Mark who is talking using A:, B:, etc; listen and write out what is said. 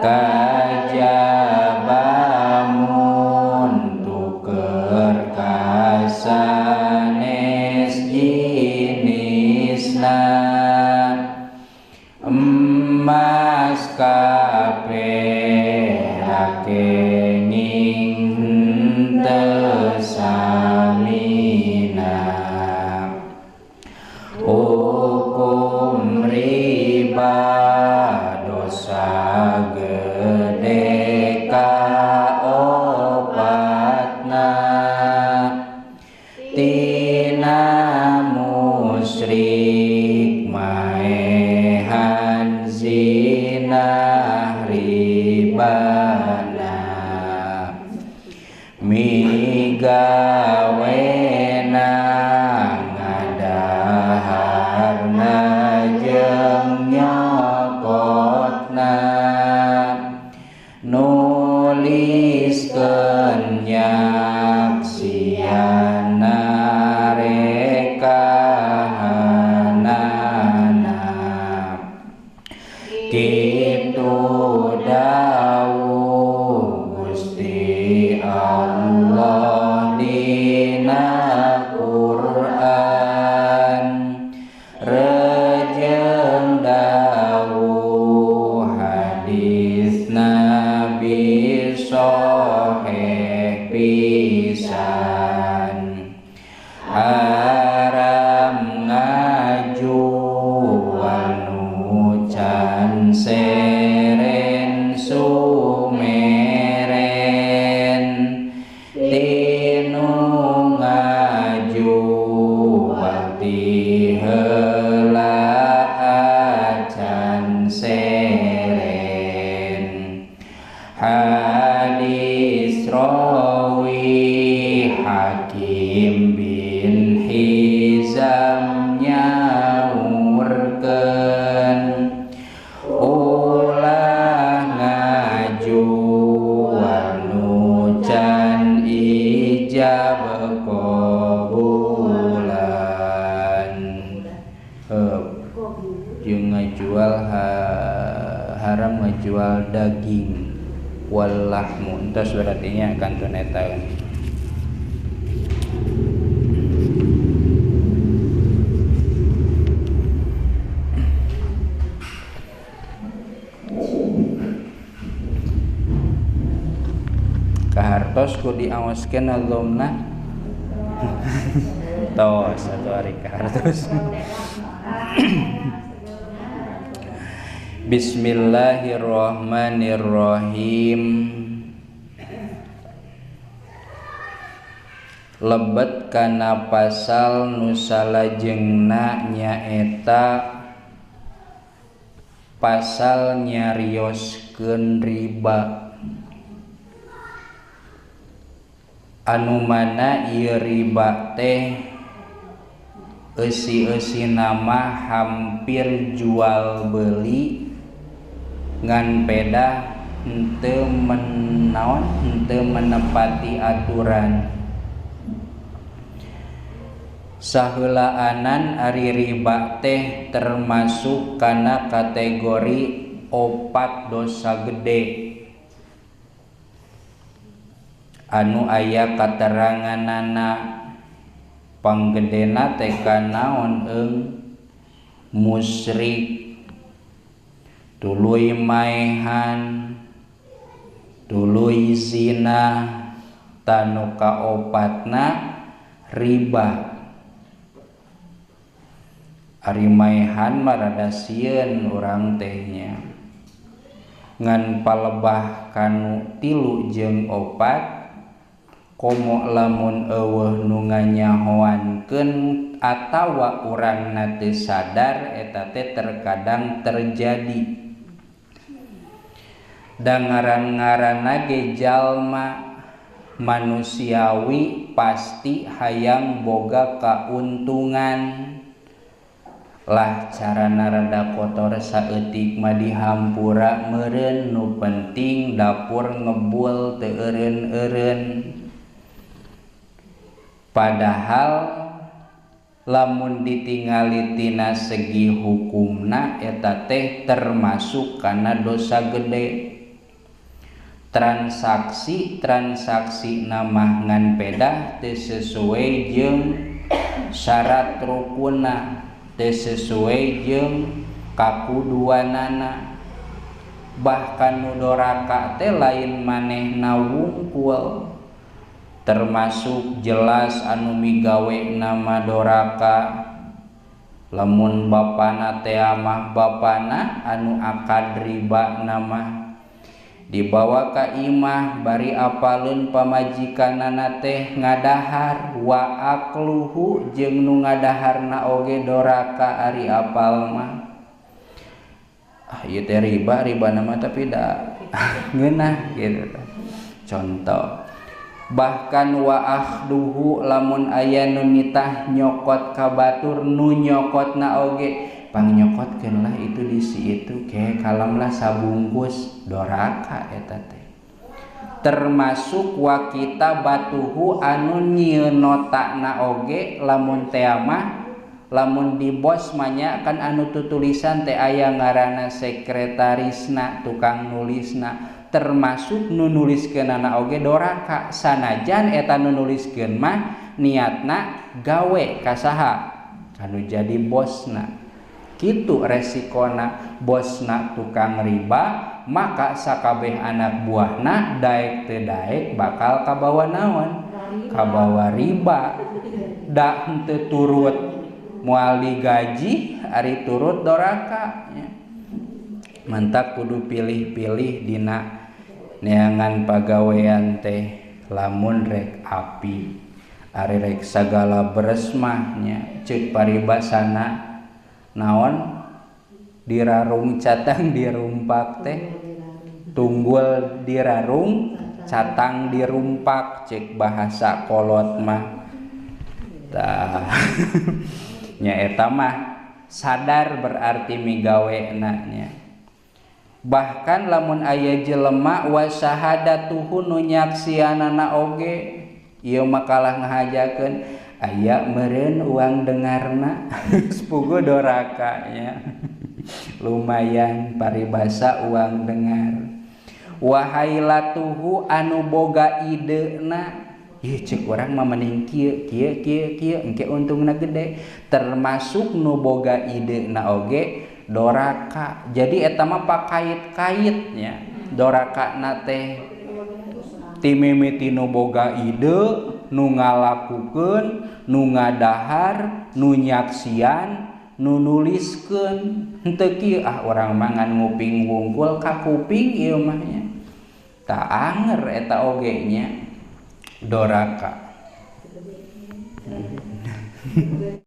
A: kajabamun tuker kasanes jinisna emas kaperak kenging henteu samina hukum riba dosa gede kaopatna tina musyrik maehan zinah ribana migawena ngadaharna jeung nyokotna nuliskeun nyaksiana rekahanana kitu dawuh Gusti Allah dina Quran rejeng dawuh hadis Nabi sahih pisan haram ngajual nu can seren sumeren tinu ngajual ti heula acan seren hadis rawi Hakim bin Hizam nyaurkeun ulah ngajual nu can ijab qabulan jeung ngajual haram ngajual daging wallahmu entos berarti nya kantun eta kahartos ku diaoskeun nazomna tos satu hari kahartos Bismillahirrahmanirrahim lebet kana pasal nu salajengna nyaeta pasal nyarioskeun riba anu mana ieu riba teh eusi-eusi nama hampir jual beli ngan peda henteu menepati aturan saheulaanan ari riba teh termasuk kana kategori opat dosa gede anu aya kateranganana panggedena teh kanaon musyrik tuluy maehan tuluy zina tanu kaopatna riba ari maehan mah rada sieun urang tehnya ngan palebah kanu tilu jeung opat komo lamun eueuh nu nganyahoankeun atawa urangna teu sadar eta teh terkadang terjadi dangaran-ngaranna ge jalma manusiawi pasti hayang boga kauntungan lah carana rada kotor saeutik mah dihampura meureun nu penting dapur ngebul teu eureun-eureun padahal lamun ditingali tina segi hukumna eta teh termasuk kana dosa gede transaksi nama ngan pedah teu sesuai jeung syarat rukunna, teu sesuai jeung kakuduanana. Bahkan nu doraka teh lain manehna wungkul, termasuk jelas anu migawe nama doraka lamun bapana teh amah bapana anu akad riba nama dibawa ka imah bari apaleun pamajikanana teh ngadahar wa akluhu jeung nu ngadaharna oge doraka ari apal mah. Ieu teh riba nama tapi da ngeunah gitu. Contoh, bahkan wa akhduhu lamun aya nu nitah nyokot ka batur nu nyokotna oge pangnyokotkeun lah itu di si itu ke kalam lah sabungkus doraka eta teh. Termasuk wa kita batuhu anu nyieun notana oge lamun teh mah lamun di bos manya kan anu tutulisan teh aya ngaranna sekretarisna tukang nulisna, termasuk nu nuliskeunana oge doraka sanajan eta nu nuliskeun mah niatna gawe ka saha anu jadi bosna. Kitu resikona bosna tukang riba maka sakabeh anak buahna daek teu daek bakal kabawa naon, kabawa riba. Da henteu turut moal digaji ari turut doraka nya. Mantak kudu pilih-pilih dina neangan pagawean teh lamun rek api ari rek sagala beres mah nya ceuk paribasana naon dirarung catang dirumpak teh tunggul dirarung catang dirumpak ceuk bahasa kolot mah tah nya eta mah sadar berarti migaweuna nya. Bahkan lamun aya jelema wa syahadatuhu nu nyaksianana oge ieu makalah ngahajakeun aya meureun uang dengarna sepugu doraka nya. Lumayan paribasa uang dengar. Wa hailatuhu anu boga ideuna ieu ceuk urang mah mending kieu engke untungna gede, termasuk nu boga ideuna oge doraka. Jadi eta mah pakait-kaitnya dorakana teh timimiti nu boga ide, nu ngalakukeun, nu ngadahar, nu nyaksian, nu nuliskeun. Henteu kieu urang mah ngan nguping wungkul ka kuping ieu mah nya. Tah anger eta oge nya doraka.